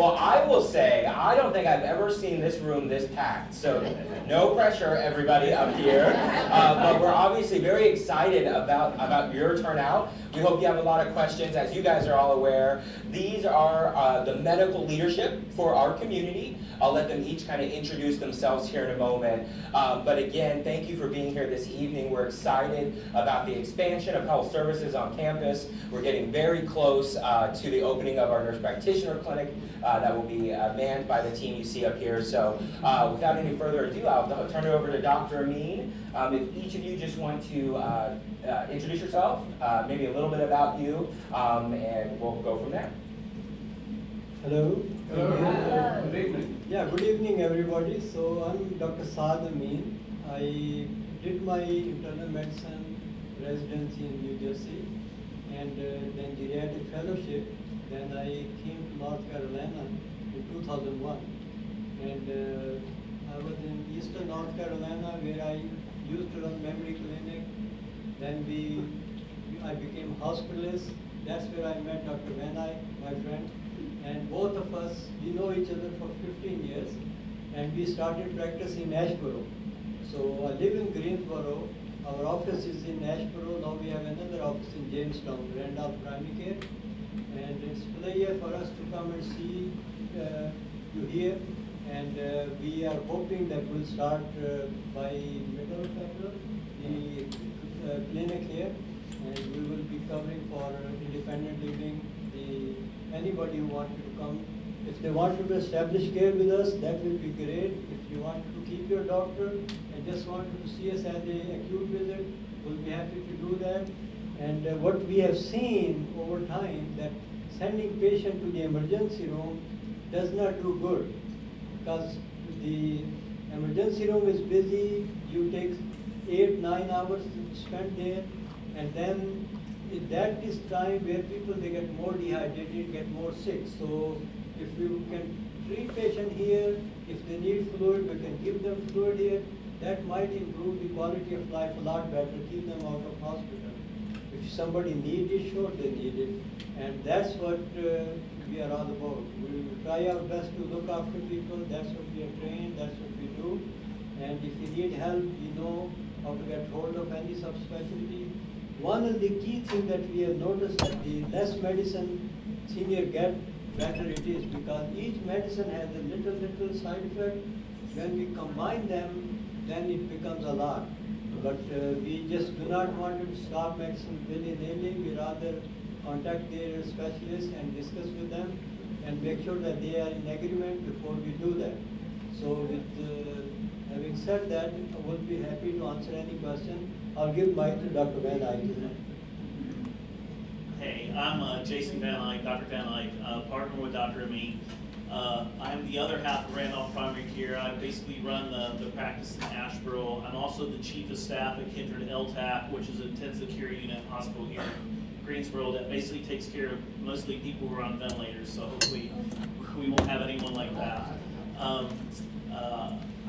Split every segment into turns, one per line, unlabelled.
Well, I will say, I don't think I've ever seen this room this packed, so no pressure, everybody up here. But we're obviously very excited about your turnout. We hope you have a lot of questions. As you guys are all aware, these are the medical leadership for our community. I'll let them each kind of introduce themselves here in a moment. But again, thank you for being here this evening. We're excited about the expansion of health services on campus. We're getting very close to the opening of our nurse practitioner clinic that will be manned by the team you see up here. So without any further ado, I'll turn it over to Dr. Amin. If each of you just want to introduce yourself, maybe a little bit about you, and we'll go from there.
Hello.
Hello. Good evening.
Yeah, good evening, everybody. So I'm Dr. Saad Amin. I did my internal medicine residency in New Jersey, and then geriatric fellowship. Then I came to North Carolina in 2001, and I was in Eastern North Carolina where I used to run memory clinic. Then I became hospitalist. That's where I met Dr. Van Eyck, my friend. And both of us, we know each other for 15 years, and we started practice in Ashboro. So I live in Greensboro. Our office is in Ashboro. Now we have another office in Jamestown, Randolph Primary Care. And it's a pleasure for us to come and see you here. And we are hoping that we'll start by middle of April, the clinic here. And we will be covering for independent living, anybody who wanted to come. If they wanted to establish care with us, that will be great. If you wanted to keep your doctor and just wanted to see us as an acute visit, we'll be happy to do that. And what we have seen over time, that sending patient to the emergency room does not do good, because the emergency room is busy. You take 8-9 hours to spend there, and then that is time where people, they get more dehydrated, get more sick. So if you can treat patient here, if they need fluid, we can give them fluid here. That might improve the quality of life a lot better, keep them out of hospital. If somebody needs it, sure they need it. And that's what we are all about. We will try our best to look after people. That's what we are trained, that's what we do. And if you need help, we know how to get hold of any subspecialty. One of the key things that we have noticed, that the less medicine senior get, better it is, because each medicine has a little side effect. When we combine them, then it becomes a lot. But we just do not want to stop medicine willy-nilly. We rather contact their specialists and discuss with them and make sure that they are in agreement before we do that. So with having said that, I will be happy to answer any question. I'll give mic to Dr. Van Eyck.
Hey, I'm Jason Van Eyck, Dr. Van Eyck, partner with Dr. Amin. I'm the other half of Randolph Primary Care. I basically run the practice in Ashboro. I'm also the chief of staff at Kindred LTAC, which is an intensive care unit hospital here in Greensboro that basically takes care of mostly people who are on ventilators. So hopefully we won't have anyone like that.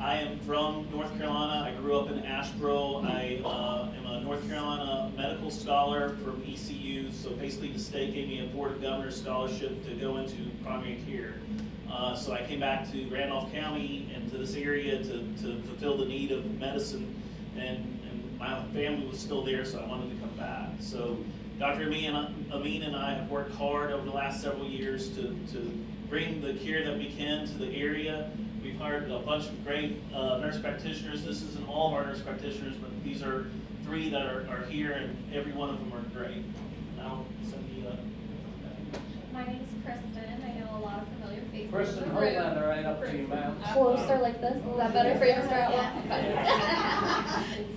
I am from North Carolina. I grew up in Ashboro. I am a North Carolina medical scholar from ECU. So basically the state gave me a Board of Governors scholarship to go into primary care. So I came back to Randolph County and to this area to fulfill the need of medicine, and my family was still there, so I wanted to come back. So Dr. Amin and I have worked hard over the last several years to bring the care that we can to the area. We've hired a bunch of great nurse practitioners. This isn't all of our nurse practitioners, but these are 3 that are here, and every one of them are great. Now,
my name is Kristen. I know a lot of familiar faces.
Kristen, hold that right up to you, ma'am.
Closer like this. Is that better for you, Mr. Outlaw?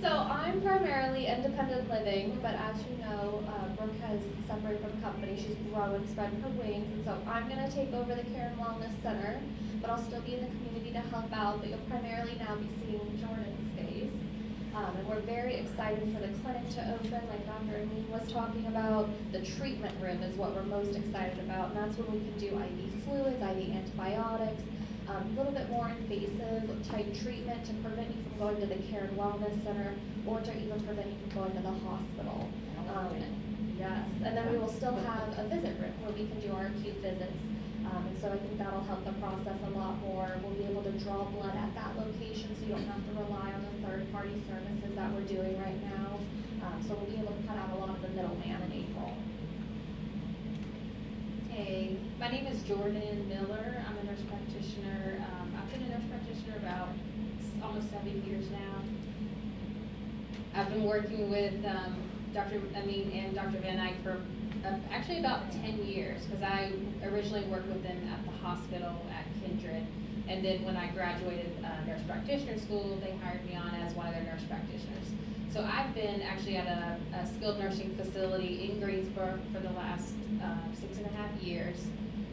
So I'm primarily independent living, but as you know, Brooke has separated from the company. She's growing, spreading her wings, and so I'm going to take over the Care and Wellness Center, but I'll still be in the community to help out, but you'll primarily now be seeing Jordan's face. And we're very excited for the clinic to open, like Dr. Amin was talking about. The treatment room is what we're most excited about, and that's when we can do IV fluids, IV antibiotics, a little bit more invasive type treatment to prevent you from going to the Care and Wellness Center, or to even prevent you from going to the hospital. Yes, and then we will still have a visit room where we can do our acute visits. And so so I think that'll help the process a lot more. We'll be able to draw blood at that location, so you don't have to rely on the third-party services that we're doing right now. So we'll be able to cut out a lot of the middleman in April.
Hey, my name is Jordan Miller. I'm a nurse practitioner. I've been a nurse practitioner about almost 7 years now. I've been working with Dr. Amin and Dr. Van Eyck for actually about 10 years, because I originally worked with them at the hospital at Kindred. And then when I graduated nurse practitioner school, they hired me on as one of their nurse practitioners. So I've been actually at a skilled nursing facility in Greensboro for the last 6.5 years.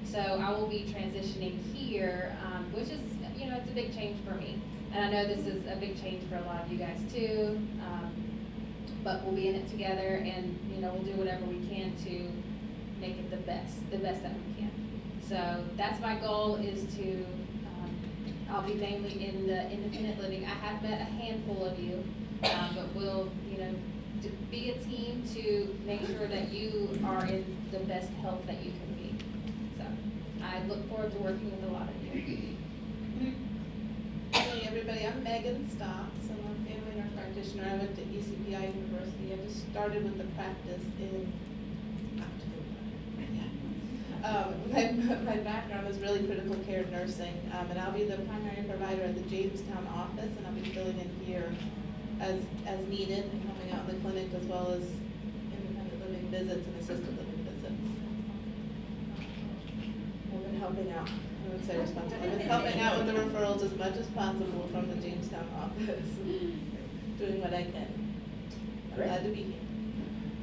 So I will be transitioning here, which is, you know, it's a big change for me. And I know this is a big change for a lot of you guys too. But we'll be in it together, and you know, we'll do whatever we can to make it the best that we can. So that's my goal, is to, I'll be mainly in the independent living. I have met a handful of you, but we'll, you know, be a team to make sure that you are in the best health that you can be. So I look forward to working with a lot of you.
Hey everybody, I'm Megan Stocks. I'm a family nurse practitioner. I went to ECPI University. I just started with the practice in October. My background is really critical care nursing, and I'll be the primary provider at the Jamestown office, and I'll be filling in here as needed, and helping out in the clinic as well as independent living visits and assisted living visits. I've been helping out. I would say responsible. I've been helping out with the referrals as much as possible from the Jamestown office, doing what I can. I'm glad to be here.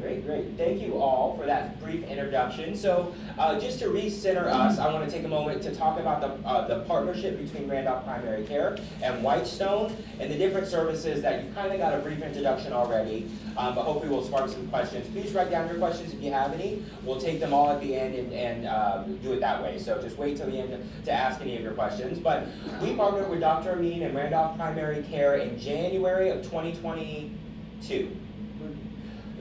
Great, great. Thank you all for that brief introduction. So just to recenter us, I want to take a moment to talk about the partnership between Randolph Primary Care and Whitestone and the different services that you've kind of got a brief introduction already, but hopefully we'll spark some questions. Please write down your questions if you have any. We'll take them all at the end and do it that way. So just wait till the end to ask any of your questions. But we partnered with Dr. Amin and Randolph Primary Care in January of 2022.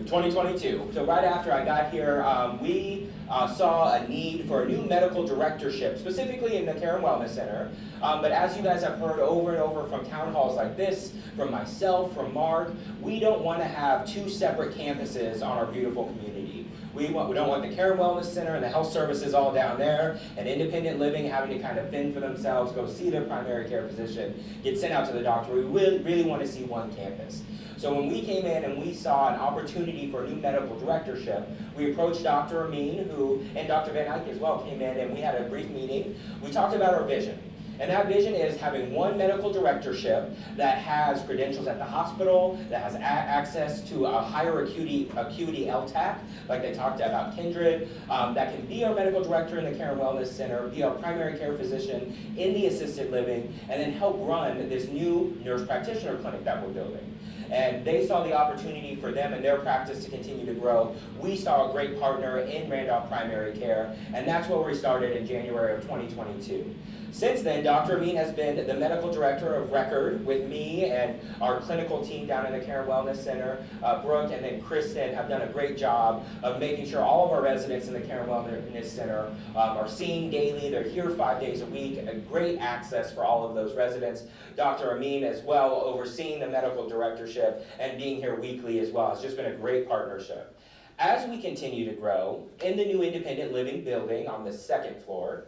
2022. So right after I got here, we saw a need for a new medical directorship, specifically in the Care and Wellness Center. But as you guys have heard over and over from town halls like this, from myself, from Mark, we don't want to have two separate campuses on our beautiful community. We don't want the Care and Wellness Center and the health services all down there, and independent living having to kind of fend for themselves, go see their primary care physician, get sent out to the doctor. We really want to see one campus. So when we came in and we saw an opportunity for a new medical directorship, we approached Dr. Amin, and Dr. Van Eyck as well came in, and we had a brief meeting. We talked about our vision. And that vision is having one medical directorship that has credentials at the hospital, that has access to a higher acuity LTAC, like they talked about Kindred, that can be our medical director in the Care and Wellness Center, be our primary care physician in the assisted living, and then help run this new nurse practitioner clinic that we're building. And they saw the opportunity for them and their practice to continue to grow. We saw a great partner in Randolph Primary Care, and that's where we started in January of 2022. Since then, Dr. Amin has been the medical director of record with me and our clinical team down in the Care and Wellness Center. Brooke and then Kristen have done a great job of making sure all of our residents in the Care and Wellness Center are seen daily. They're here 5 days a week, a great access for all of those residents. Dr. Amin as well, overseeing the medical directorship and being here weekly as well. It's just been a great partnership. As we continue to grow in the new independent living building on the second floor,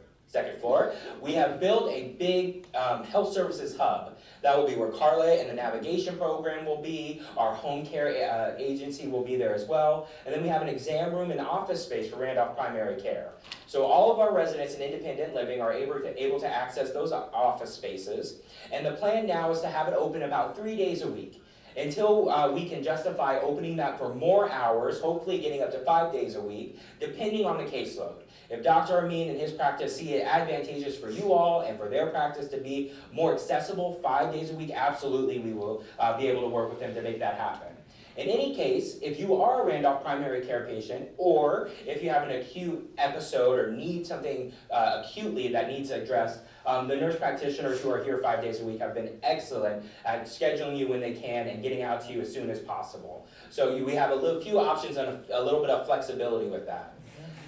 we have built a big health services hub. That will be where Carla and the navigation program will be. Our home care agency will be there as well. And then we have an exam room and office space for Randolph Primary Care. So all of our residents in independent living are able to access those office spaces. And the plan now is to have it open about 3 days a week, until we can justify opening that for more hours, hopefully getting up to 5 days a week, depending on the caseload. If Dr. Amin and his practice see it advantageous for you all and for their practice to be more accessible 5 days a week, absolutely we will be able to work with them to make that happen. In any case, if you are a Randolph primary care patient, or if you have an acute episode or need something acutely that needs addressed, the nurse practitioners who are here 5 days a week have been excellent at scheduling you when they can and getting out to you as soon as possible. So we have a few options and a little bit of flexibility with that.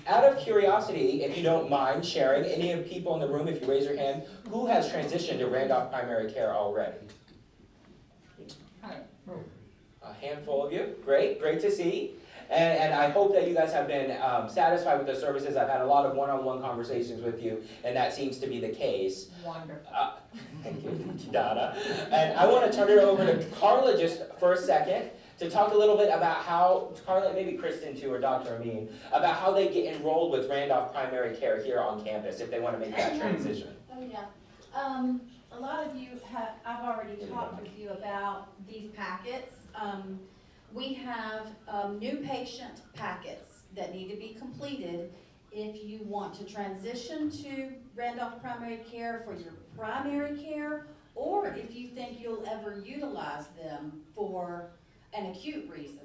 Out of curiosity, if you don't mind sharing, any of people in the room, if you raise your hand, who has transitioned to Randolph Primary Care already? A handful of you. Great, great to see. And I hope that you guys have been satisfied with the services. I've had a lot of one-on-one conversations with you, and that seems to be the case.
Wonderful.
Thank you, Donna. And I want to turn it over to Carla just for a second to talk a little bit about how, Carla, maybe Kristen too, or Dr. Amin, about how they get enrolled with Randolph Primary Care here on campus if they want to make that transition.
Oh, yeah. A lot of you have, I've already talked with you about these packets. We have new patient packets that need to be completed if you want to transition to Randolph Primary Care for your primary care, or if you think you'll ever utilize them for an acute reason.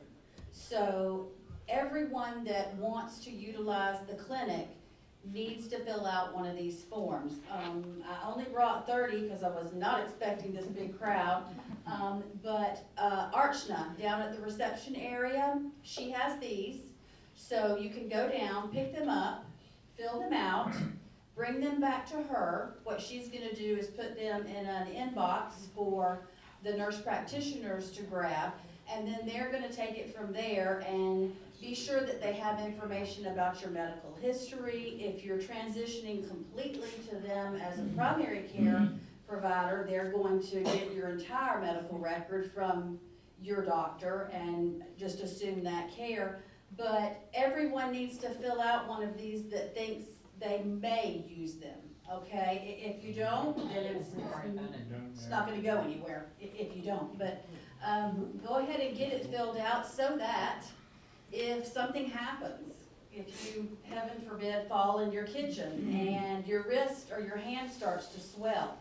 So everyone that wants to utilize the clinic needs to fill out one of these forms. I only brought 30 because I was not expecting this big crowd. But Archna down at the reception area, she has these. So you can go down, pick them up, fill them out, bring them back to her. What she's gonna do is put them in an inbox for the nurse practitioners to grab, and then they're gonna take it from there and be sure that they have information about your medical history. If you're transitioning completely to them as a primary care provider, they're going to get your entire medical record from your doctor and just assume that care. But everyone needs to fill out one of these that thinks they may use them, okay? If you don't, then it's not gonna go anywhere if you don't. But go ahead and get it filled out so that if something happens, if you, heaven forbid, fall in your kitchen and your wrist or your hand starts to swell,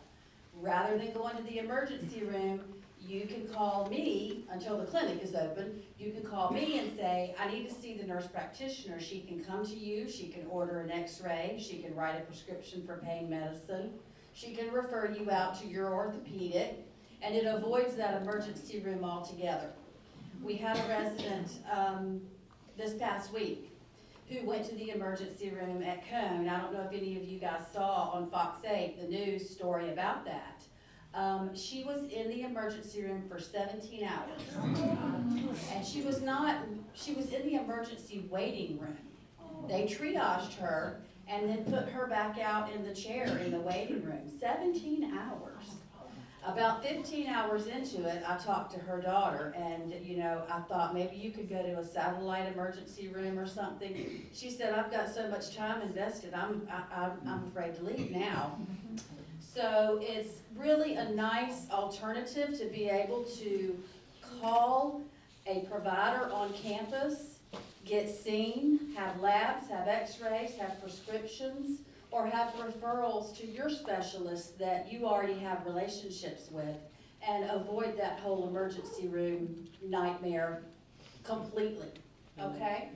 rather than going to the emergency room, you can call me until the clinic is open. You can call me and say, I need to see the nurse practitioner. She can come to you, she can order an x-ray, she can write a prescription for pain medicine, she can refer you out to your orthopedic, and it avoids that emergency room altogether. We had a resident this past week who went to the emergency room at Cone. I don't know if any of you guys saw on Fox 8 the news story about that. She was in the emergency room for 17 hours. And she was in the emergency waiting room. They triaged her and then put her back out in the chair in the waiting room. 17 hours. About 15 hours into it, I talked to her daughter, and I thought maybe you could go to a satellite emergency room or something. She said, I've got so much time invested, I'm afraid to leave now. So it's really a nice alternative to be able to call a provider on campus, get seen, have labs, have x-rays, have prescriptions, or have referrals to your specialists that you already have relationships with, and avoid that whole emergency room nightmare completely, okay?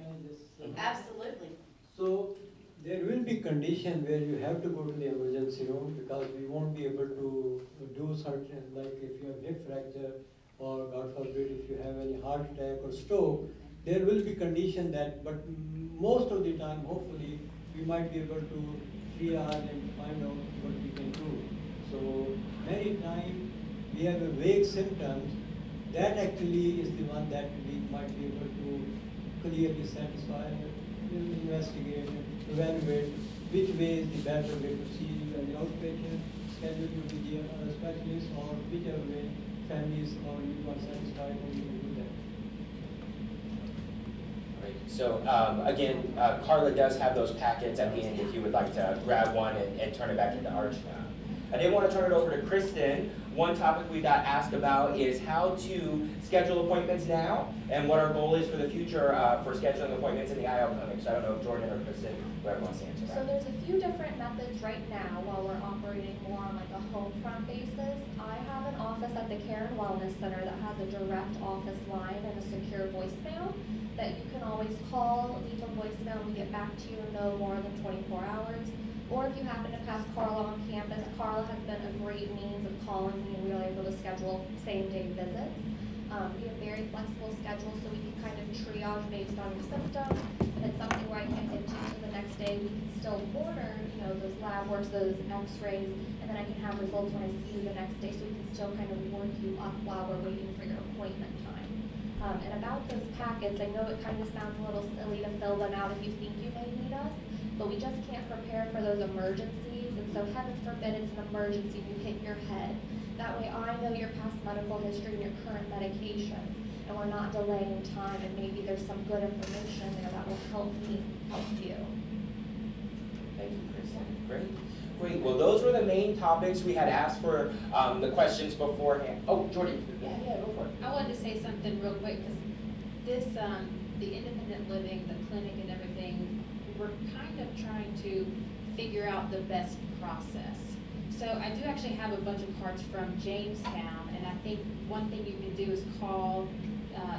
Absolutely.
So there will be condition where you have to go to the emergency room because we won't be able to do certain, like if you have hip fracture or God forbid if you have any heart attack or stroke, there will be condition that, but most of the time hopefully we might be able to triage and find out what we can do. So many times we have a vague symptoms, that actually is the one that we might be able to clearly satisfy, investigate, evaluate which way is the better way to see you as an outpatient, schedule you with the specialist, or whichever way families or you are satisfied and you can do that.
Great. So again, Carla does have those packets at the end if you would like to grab one and turn it back into Archna. I did want to turn it over to Kristen. One topic we got asked about is how to schedule appointments now and what our goal is for the future for scheduling appointments in the IL clinic. So I don't know if Jordan or Kristen, whoever wants to answer that.
So there's a few different methods right now while we're operating more on like a home front basis. I have an office at the Care and Wellness Center that has a direct office line and a secure voicemail that you can always call, leave a voicemail, and we get back to you in no more than 24 hours. Or if you happen to pass Carla on campus, Carla has been a great means of calling me, and we are able to schedule same-day visits. We have very flexible schedules, so we can kind of triage based on your symptoms. If it's something where I can't get to the next day, we can still order, you know, those lab works, those x-rays, and then I can have results when I see you the next day, so we can still kind of work you up while we're waiting for your appointment time. And about those packets, I know it kind of sounds a little silly to fill them out if you think you may need us, but we just can't prepare for those emergencies, and so heaven forbid it's an emergency and you hit your head. That way I know your past medical history and your current medication, and we're not delaying time, and maybe there's some good information there that will help me help you.
Thank you, Kristen. Great. Great. Well, those were the main topics we had asked for the questions beforehand. Oh, Jordan. Yeah, go for it.
I wanted to say something real quick, because this, the independent living, the clinic and everything, we're kind of trying to figure out the best process. So I do actually have a bunch of cards from Jamestown, and I think one thing you can do is call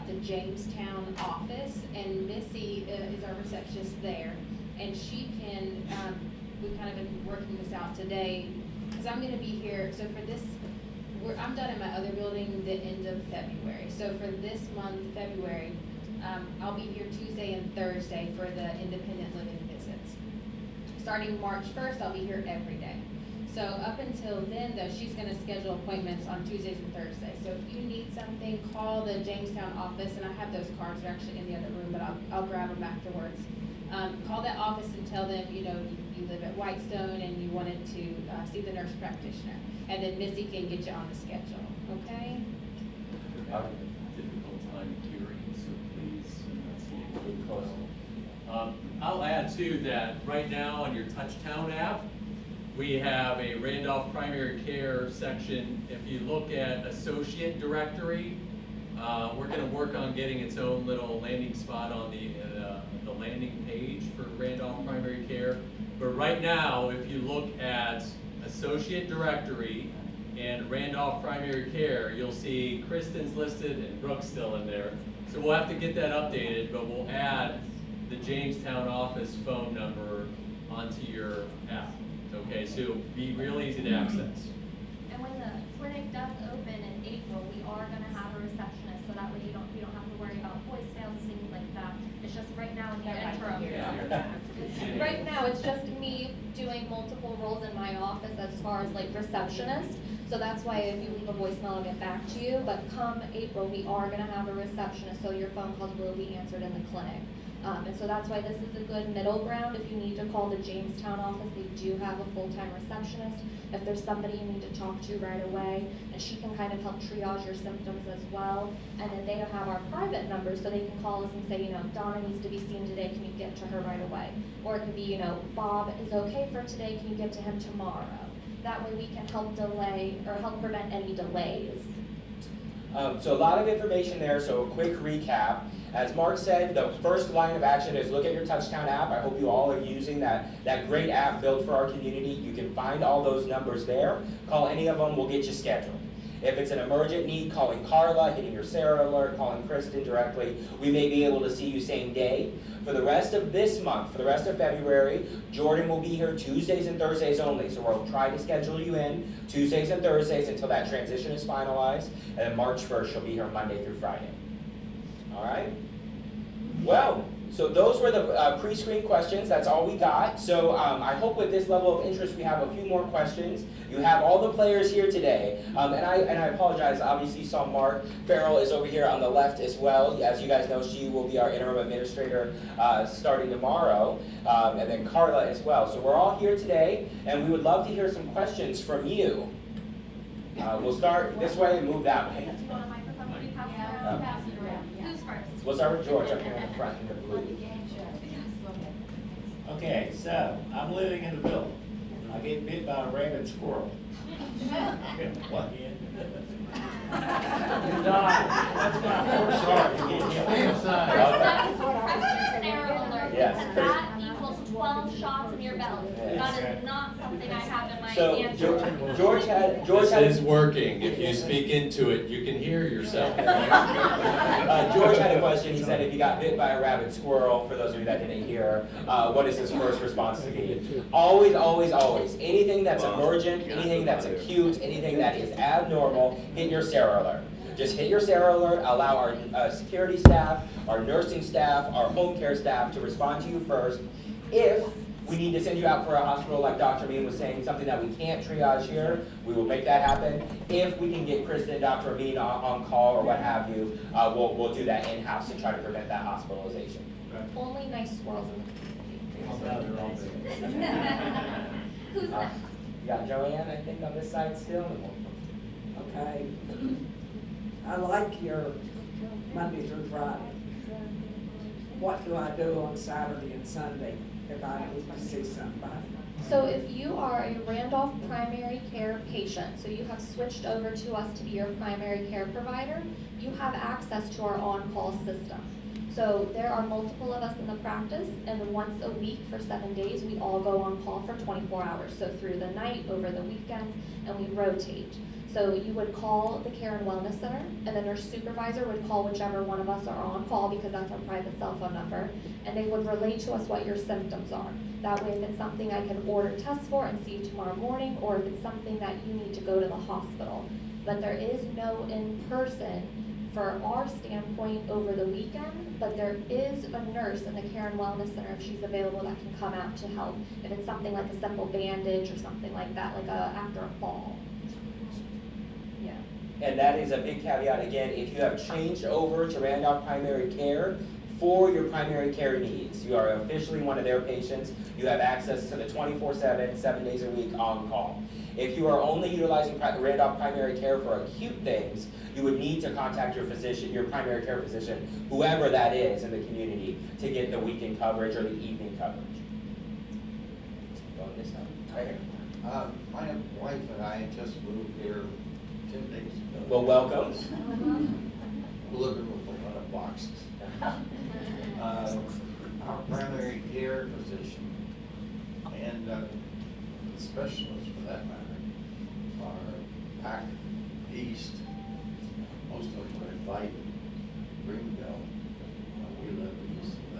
the Jamestown office, and Missy is our receptionist there, and she can, we've kind of been working this out today, because I'm gonna be here, so for this, I'm done in my other building the end of February. So for this month, February, I'll be here Tuesday and Thursday for the independent living visits. Starting March 1st, I'll be here every day. So up until then, though, she's gonna schedule appointments on Tuesdays and Thursdays. So if you need something, call the Jamestown office, and I have those cards, they're actually in the other room, but I'll grab them afterwards. Call that office and tell them, you know, you live at Whitestone and you wanted to see the nurse practitioner. And then Missy can get you on the schedule, okay?
Difficult time hearing, so please, stay close. I'll add too that right now on your Touchtown app, we have a Randolph Primary Care section. If you look at Associate Directory, we're going to work on getting its own little landing spot on the landing page for Randolph Primary Care. But right now, if you look at Associate Directory and Randolph Primary Care, you'll see Kristen's listed and Brooke's still in there. So we'll have to get that updated, but we'll add the Jamestown office phone number onto your app. Okay, so it'll be real easy to access.
And when the clinic does open in April, we are gonna have a receptionist, so that way you don't have to worry about voicemails, things like that. It's just right now in the interim. Right now, it's just me doing multiple roles in my office as far as like receptionist. So that's why if you leave a voicemail, I'll get back to you. But come April, we are gonna have a receptionist, so your phone calls will be answered in the clinic. And so that's why this is a good middle ground. If you need to call the Jamestown office, they do have a full-time receptionist. If there's somebody you need to talk to right away, and she can kind of help triage your symptoms as well. And then they have our private number, so they can call us and say, you know, Donna needs to be seen today, can you get to her right away? Or it could be, you know, Bob is okay for today, can you get to him tomorrow? That way we can help delay, or help prevent any delays.
So a lot of information there, so a quick recap. As Mark said, the first line of action is look at your Touchtown app. I hope you all are using that great app built for our community. You can find all those numbers there. Call any of them, we'll get you scheduled. If it's an emergent need, calling Carla, hitting your Sarah alert, calling Kristen directly, we may be able to see you same day. For the rest of this month, for the rest of February, Jordan will be here Tuesdays and Thursdays only. So we'll try to schedule you in Tuesdays and Thursdays until that transition is finalized. And then March 1st, she'll be here Monday through Friday. All right? Well, so those were the pre-screen questions. That's all we got. So I hope with this level of interest we have a few more questions. You have all the players here today. And I apologize, obviously you saw Mark Farrell is over here on the left as well. As you guys know, she will be our interim administrator starting tomorrow. And then Carla as well. So we're all here today, and we would love to hear some questions from you. We'll start this way and move that way.
Do you want a microphone to be passed around? Pass it around. Who's first?
We'll start with George up here in the front in the blue.
Okay, so I'm living in the village. I get bit by a rabid squirrel. What?
You die.
That's my first start to get hit.
Sarah alert.
Yes.
That equals 12 shots in your belly. That is not something I have in my
So
answer.
George had
This is working. If you speak into it, you can hear yourself.
George had a question. He said if you got bit by a rabid squirrel, for those of you that didn't hear, what is his first response to be? Always, always, always. Anything that's emergent, anything that's acute, anything that is abnormal, hit your Sarah alert. just hit your Sarah alert, allow our security staff, our nursing staff, our home care staff to respond to you first. If we need to send you out for a hospital, like Dr. Amin was saying, something that we can't triage here, we will make that happen. If we can get Kristen and Dr. Amin on call or what have you, we'll do that in-house to try to prevent that hospitalization.
Only nice squirrels in the community. Who's next?
You got Joanne, I think, on this side still.
Okay. I like your Monday through Friday. What do I do on Saturday and Sunday if I need to see somebody?
So if you are a Randolph primary care patient, so you have switched over to us to be your primary care provider, you have access to our on-call system. So there are multiple of us in the practice, and once a week for 7 days, we all go on call for 24 hours. So through the night, over the weekends, and we rotate. So you would call the Care and Wellness Center, and the nurse supervisor would call whichever one of us are on call, because that's our private cell phone number, and they would relate to us what your symptoms are. That way, if it's something I can order tests for and see you tomorrow morning, or if it's something that you need to go to the hospital. But there is no in-person for our standpoint over the weekend, but there is a nurse in the Care and Wellness Center, if she's available, that can come out to help. If it's something like a simple bandage or something like that, like after a fall. Yeah.
And that is a big caveat, again, if you have changed over to Randolph Primary Care for your primary care needs, you are officially one of their patients, you have access to the 24/7, 7 days a week on call. If you are only utilizing Randolph Primary Care for acute things, you would need to contact your physician, your primary care physician, whoever that is in the community, to get the weekend coverage or the evening coverage. Going this side, right here.
My wife and I just moved here 10 days ago.
Well, welcome.
We're living with a lot of boxes. Our primary care physician and specialists, for that matter, are back east. Most of them are in Biden, Greenville. We live east of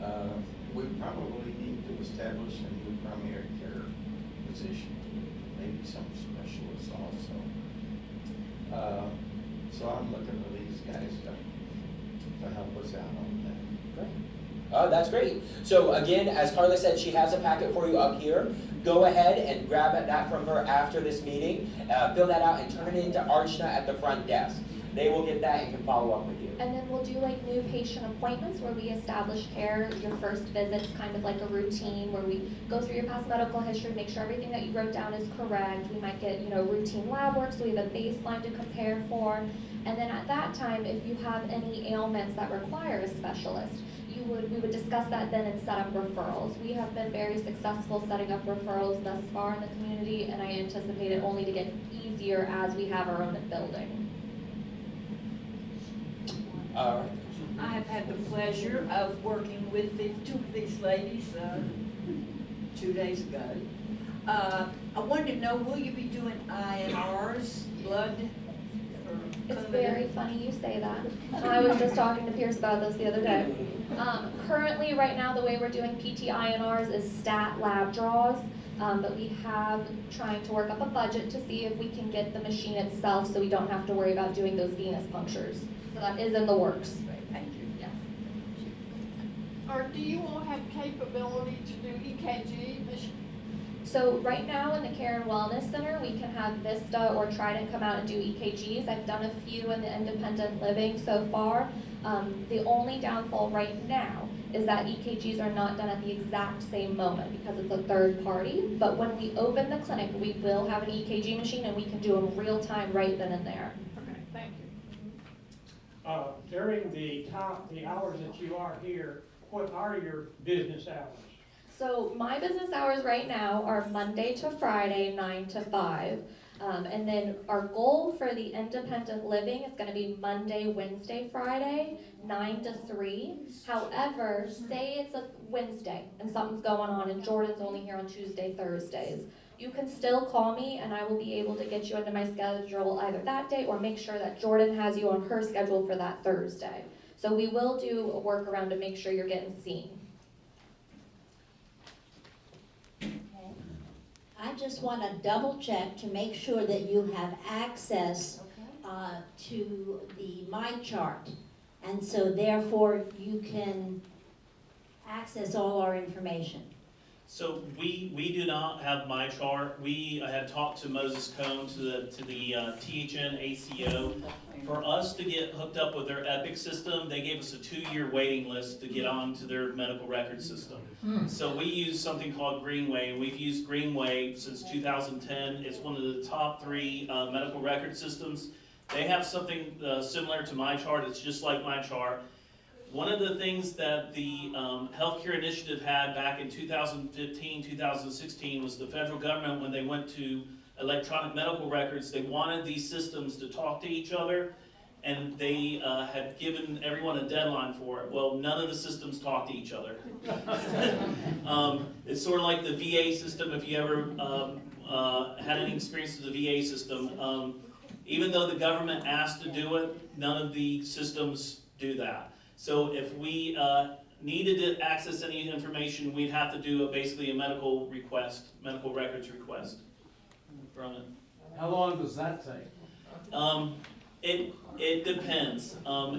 that. We probably need to establish a new primary care physician, maybe some specialists also. So I'm looking to these guys to help us out on that.
Great. That's great. So again, as Carla said, she has a packet for you up here. Go ahead and grab that from her after this meeting. Fill that out and turn it into Archna at the front desk. They will get that and can follow up with you.
And then we'll do like new patient appointments where we establish care. Your first visit's kind of like a routine where we go through your past medical history, make sure everything that you wrote down is correct. We might get, routine lab work, so we have a baseline to compare for. And then at that time, if you have any ailments that require a specialist, we would discuss that then and set up referrals. We have been very successful setting up referrals thus far in the community, and I anticipate it only to get easier as we have our own building.
I have had the pleasure of working with two of these ladies 2 days ago. I wanted to know, will you be doing INRs, blood?
It's very funny you say that. I was just talking to Pierce about this the other day. Currently, right now, the way we're doing PT-INRs is stat lab draws, but we have trying to work up a budget to see if we can get the machine itself so we don't have to worry about doing those venous punctures. So that is in the works.
Thank you.
Yeah.
Or do you all have capability to do EKG?
So right now in the Care and Wellness Center, we can have Vista or Trident come out and do EKGs. I've done a few in the independent living so far. The only downfall right now is that EKGs are not done at the exact same moment because it's a third party. But when we open the clinic, we will have an EKG machine and we can do them real time right then and there.
Okay, thank you.
During the hours that you are here, what are your business hours?
So my business hours right now are Monday to Friday, 9 to 5. And then our goal for the independent living is going to be Monday, Wednesday, Friday, 9 to 3. However, say it's a Wednesday and something's going on and Jordan's only here on Tuesday, Thursdays. You can still call me and I will be able to get you into my schedule either that day or make sure that Jordan has you on her schedule for that Thursday. So we will do a workaround to make sure you're getting seen.
I just want to double check to make sure that you have access to the My Chart. And so therefore, you can access all our information.
So we do not have my chart. We had talked to Moses Cone, to the THN ACO. For us to get hooked up with their Epic system, they gave us a 2-year waiting list to get onto their medical record system. So we use something called Greenway. We've used Greenway since 2010. It's one of the top 3 medical record systems. They have something similar to my chart. It's just like my chart. One of the things that the Healthcare Initiative had back in 2015, 2016 was the federal government, when they went to electronic medical records, they wanted these systems to talk to each other, and they had given everyone a deadline for it. Well, none of the systems talk to each other. It's sort of like the VA system, if you ever had any experience with the VA system. Even though the government asked to do it, none of the systems do that. So if we needed to access any information, we'd have to do basically a medical request, medical records request from it.
How long does that take?
It depends.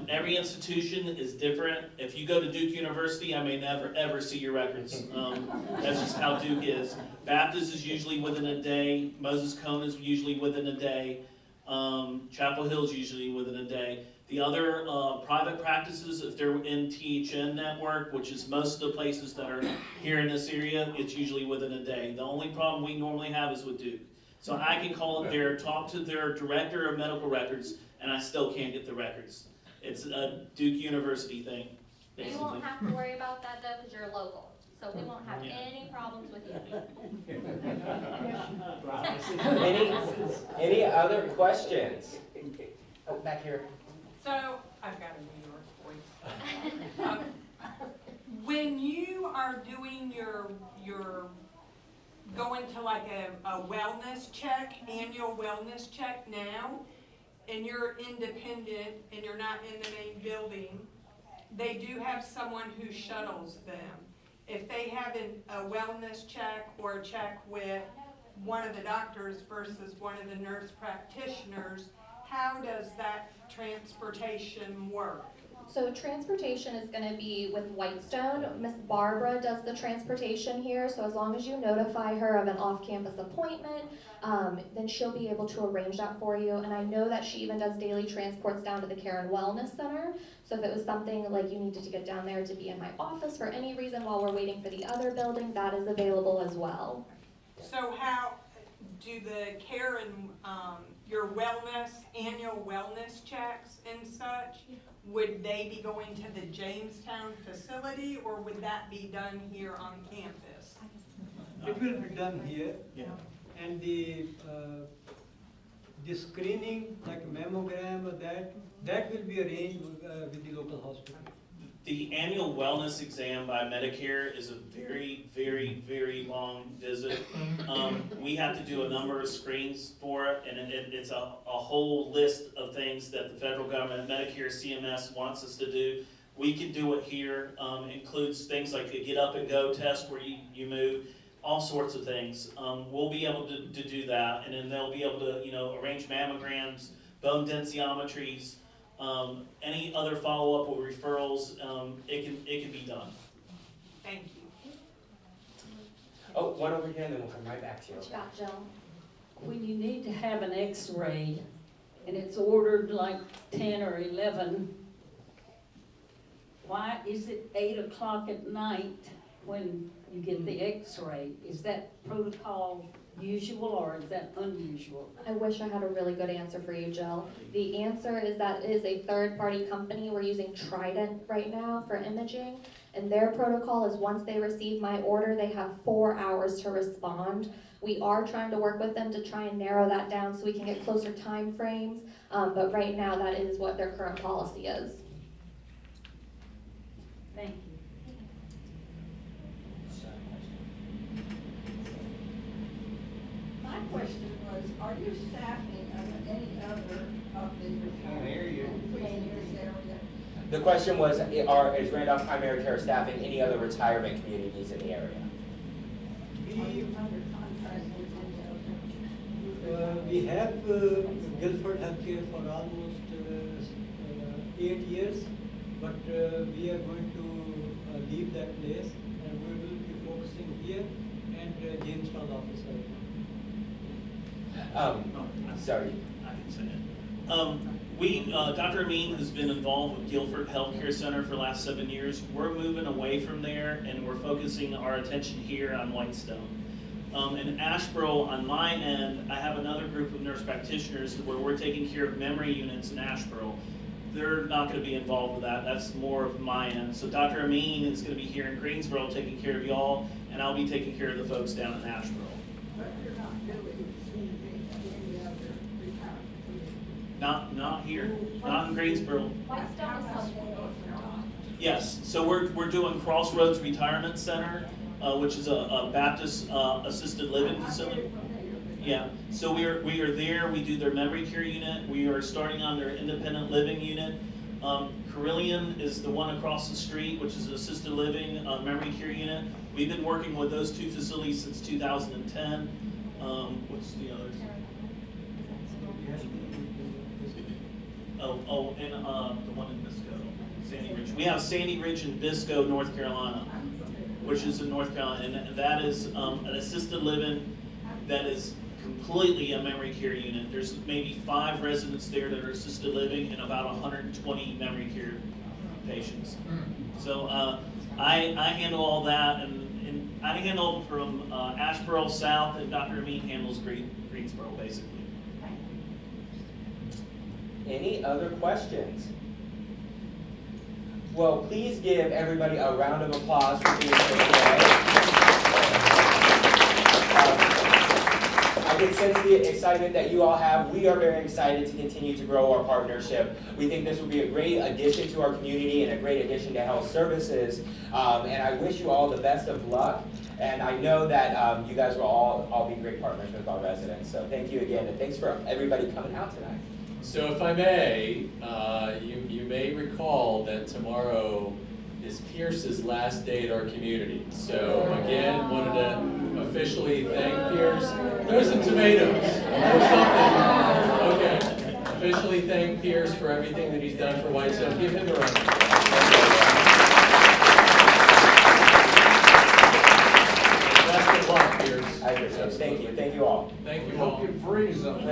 Every institution is different. If you go to Duke University, I may never ever see your records. That's just how Duke is. Baptist is usually within a day. Moses Cone is usually within a day. Chapel Hill is usually within a day. The other private practices, if they're in THN network, which is most of the places that are here in this area, it's usually within a day. The only problem we normally have is with Duke. So I can call it there, talk to their director of medical records, and I still can't get the records. It's a Duke University thing, basically.
You won't have to worry about that though, because you're local. So we won't have any problems with you.
Any other questions? Oh, back here.
So, I've got a New York voice. When you are doing your going to like a wellness check, annual wellness check now, and you're independent and you're not in the main building, they do have someone who shuttles them. If they have a wellness check or a check with one of the doctors versus one of the nurse practitioners, how does that transportation work?
So transportation is going to be with Whitestone. Miss Barbara does the transportation here, so as long as you notify her of an off-campus appointment, then she'll be able to arrange that for you. And I know that she even does daily transports down to the Care and Wellness Center. So if it was something like you needed to get down there to be in my office for any reason while we're waiting for the other building, that is available as well.
So how do the care and your wellness, annual wellness checks and such, would they be going to the Jamestown facility, or would that be done here on campus?
It will be done here.
Yeah.
And the screening, like mammogram, that will be arranged with the local hospital.
The annual wellness exam by Medicare is a very, very, very long visit. We have to do a number of screens for it, and it's a whole list of things that the federal government, Medicare, CMS wants us to do. We can do it here. Includes things like a get up and go test where you move, all sorts of things. We'll be able to do that, and then they'll be able to arrange mammograms, bone densitometries, any other follow-up or referrals, it can be done.
Thank you.
Oh, one over here, and then we'll come right back to you.
What you got, Jill?
When you need to have an x-ray and it's ordered like 10 or 11, why is it 8 o'clock at night when you get the x-ray? Is that protocol usual or is that unusual?
I wish I had a really good answer for you, Jill. The answer is that it is a third-party company. We're using Trident right now for imaging, and their protocol is once they receive my order, they have 4 hours to respond. We are trying to work with them to try and narrow that down so we can get closer time frames, but right now that is what their current policy is.
Thank you.
My question was, are you staffing any other of the retirees in this area?
The question was, is Randolph Primary Care staffing any other retirement communities in the area?
Are you under contract with any other?
We we have Guilford Healthcare for almost 8 years, but we are going to leave that place and we will be focusing here and Jamestown office right now.
Sorry.
I can say it. Dr. Amin has been involved with Guilford Healthcare Center for the last 7 years. We're moving away from there and we're focusing our attention here on Whitestone. In Asheboro, on my end, I have another group of nurse practitioners where we're taking care of memory units in Asheboro. They're not going to be involved with that. That's more of my end. So Dr. Amin is going to be here in Greensboro taking care of y'all, and I'll be taking care of the folks down in Asheboro.
But you're not doing any other retirement.
Not here, not in Greensboro.
Whitestone is something.
Yes, so we're doing Crossroads Retirement Center, which is a Baptist assisted living facility. Yeah, so we are there. We do their memory care unit. We are starting on their independent living unit. Carillion is the one across the street, which is an assisted living memory care unit. We've been working with those two facilities since 2010. What's the others? And the one in Bisco, Sandy Ridge. We have Sandy Ridge in Bisco, North Carolina, which is in North Carolina, and that is an assisted living that is completely a memory care unit. There's maybe 5 residents there that are assisted living and about 120 memory care patients. So I handle all that, and I handle from Asheboro South, and Dr. Amin handles Greensboro, basically.
Any other questions? Well, please give everybody a round of applause for being here today. I can sense the excitement that you all have. We are very excited to continue to grow our partnership. We think this will be a great addition to our community and a great addition to health services. And I wish you all the best of luck. And I know that you guys will all be great partners with our residents. So thank you again, and thanks for everybody coming out tonight.
So if I may, you may recall that tomorrow is Pierce's last day at our community. So again, wanted to officially thank Pierce. There's some tomatoes or something. Okay. Officially thank Pierce for everything that he's done for Whitestone. Give him a round. Best of luck, Pierce.
I appreciate it. Thank you. Thank you all.
Thank you
Hope
all.
you freeze them.